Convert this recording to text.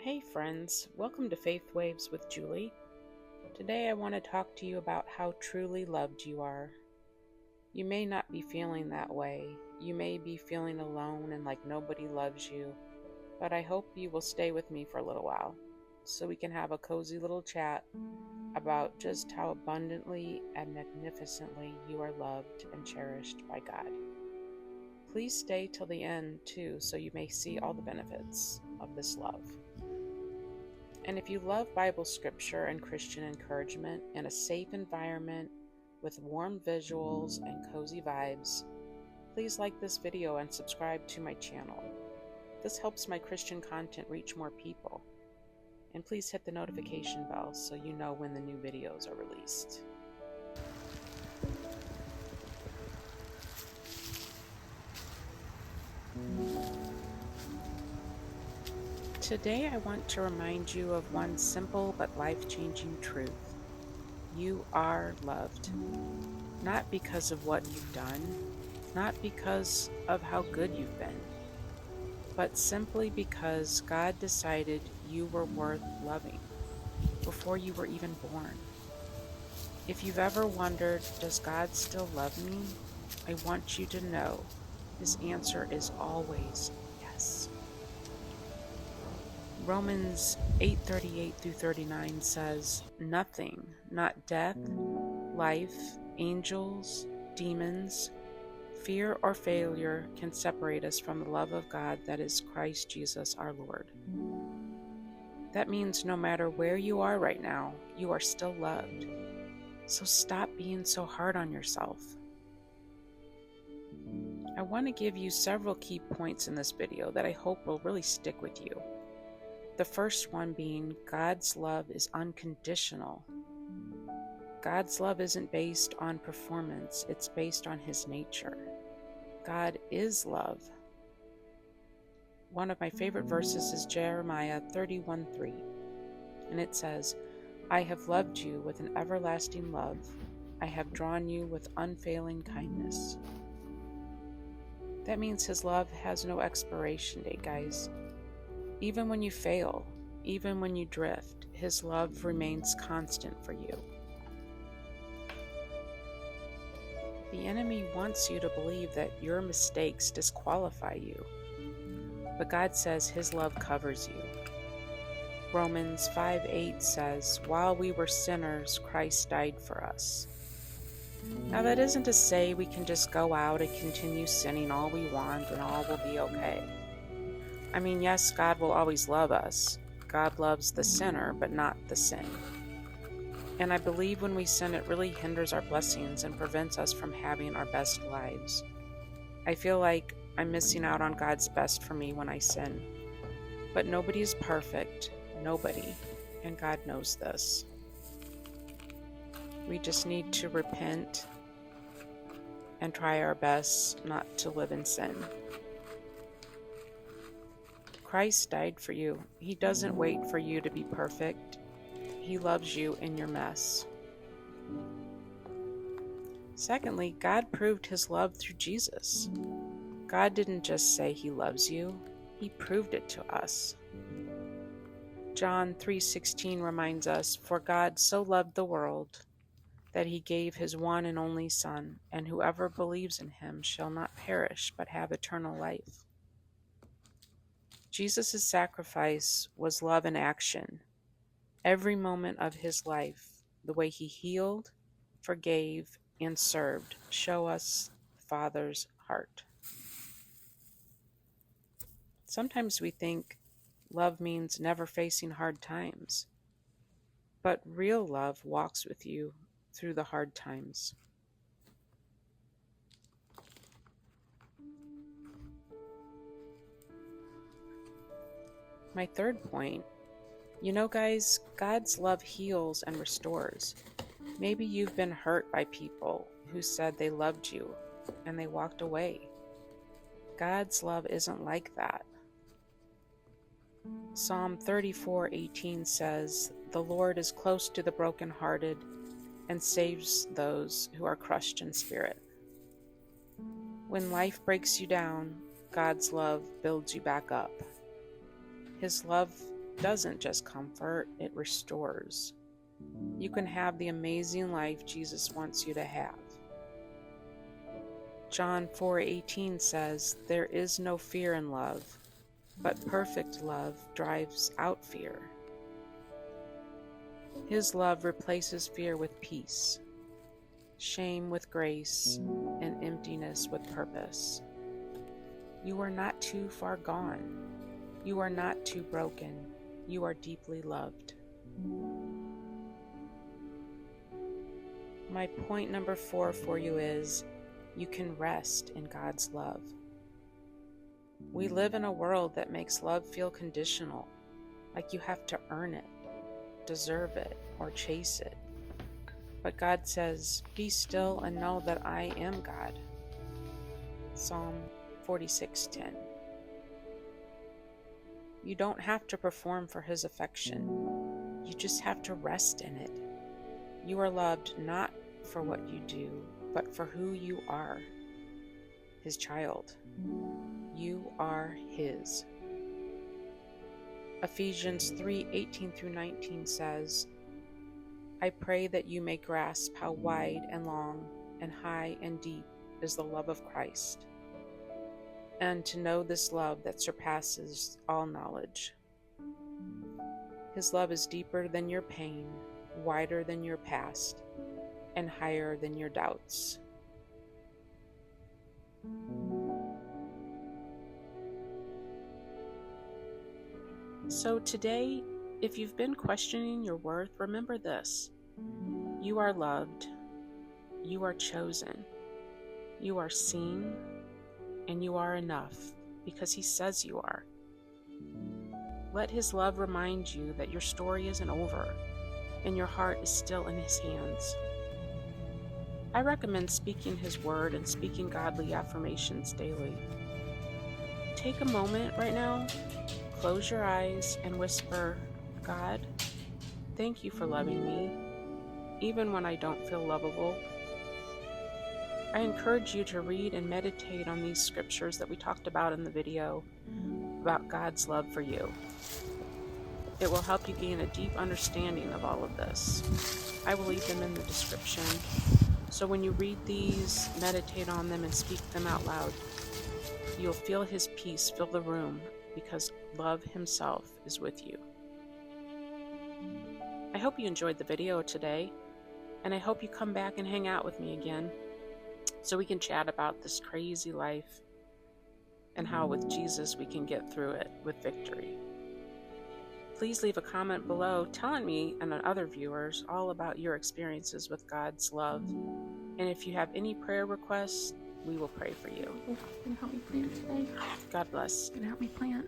Hey friends, welcome to Faith Waves with Julie. Today I want to talk to you about how truly loved you are. You may not be feeling that way. You may be feeling alone and like nobody loves you, but I hope you will stay with me for a little while so we can have a cozy little chat about just how abundantly and magnificently you are loved and cherished by God. Please stay till the end too so you may see all the benefits of this love. And if you love Bible scripture and Christian encouragement in a safe environment with warm visuals and cozy vibes, please like this video and subscribe to my channel. This helps my Christian content reach more people. And please hit the notification bell so you know when the new videos are released. Today I want to remind you of one simple but life-changing truth. You are loved. Not because of what you've done, not because of how good you've been, but simply because God decided you were worth loving before you were even born. If you've ever wondered, does God still love me? I want you to know His answer is always yes. Romans 8:38-39 says, "Nothing, not death, life, angels, demons, fear or failure can separate us from the love of God that is Christ Jesus our Lord." That means no matter where you are right now, you are still loved. So stop being so hard on yourself. I want to give you several key points in this video that I hope will really stick with you. The first one being God's love is unconditional. God's love isn't based on performance, it's based on His nature. God is love. One of my favorite verses is Jeremiah 31:3, and it says, "I have loved you with an everlasting love. I have drawn you with unfailing kindness." That means His love has no expiration date, guys. Even when you fail, even when you drift, His love remains constant for you. The enemy wants you to believe that your mistakes disqualify you, but God says His love covers you. Romans 5:8 says, "While we were sinners, Christ died for us." Now that isn't to say we can just go out and continue sinning all we want and all will be okay. I mean, yes, God will always love us. God loves the sinner, but not the sin. And I believe when we sin, it really hinders our blessings and prevents us from having our best lives. I feel like I'm missing out on God's best for me when I sin. But nobody is perfect, nobody, and God knows this. We just need to repent and try our best not to live in sin. Christ died for you. He doesn't wait for you to be perfect. He loves you in your mess. Secondly, God proved His love through Jesus. God didn't just say He loves you, He proved it to us. John 3:16 reminds us, "For God so loved the world that He gave His one and only Son, and whoever believes in Him shall not perish but have eternal life." Jesus' sacrifice was love in action. Every moment of His life, the way He healed, forgave, and served, show us the Father's heart. Sometimes we think love means never facing hard times, but real love walks with you through the hard times. My third point, you know guys, God's love heals and restores. Maybe you've been hurt by people who said they loved you and they walked away. God's love isn't like that. Psalm 34:18 says, "The Lord is close to the brokenhearted and saves those who are crushed in spirit." When life breaks you down, God's love builds you back up. His love doesn't just comfort, it restores. You can have the amazing life Jesus wants you to have. John 4:18 says, "There is no fear in love, but perfect love drives out fear." His love replaces fear with peace, shame with grace, and emptiness with purpose. You are not too far gone. You are not too broken. You are deeply loved. My point number 4 for you is, you can rest in God's love. We live in a world that makes love feel conditional, like you have to earn it, deserve it, or chase it. But God says, "Be still and know that I am God." Psalm 46:10. You don't have to perform for His affection. You just have to rest in it. You are loved not for what you do, but for who you are. His child. You are His. Ephesians 3:18 through 19 says, "I pray that you may grasp how wide and long and high and deep is the love of Christ, and to know this love that surpasses all knowledge." His love is deeper than your pain, wider than your past, and higher than your doubts. So today, if you've been questioning your worth, remember this: you are loved, you are chosen, you are seen, and you are enough because He says you are. Let His love remind you that your story isn't over and your heart is still in His hands. I recommend speaking His word and speaking godly affirmations daily. Take a moment right now, close your eyes, and whisper, "God, thank you for loving me, even when I don't feel lovable." I encourage you to read and meditate on these scriptures that we talked about in the video about God's love for you. It will help you gain a deep understanding of all of this. I will leave them in the description. So when you read these, meditate on them, and speak them out loud, you'll feel His peace fill the room because love Himself is with you. I hope you enjoyed the video today, and I hope you come back and hang out with me again so we can chat about this crazy life and how with Jesus we can get through it with victory. Please leave a comment below telling me and other viewers all about your experiences with God's love. And if you have any prayer requests, we will pray for you. Can you help me plant today? God bless. Can you help me plant?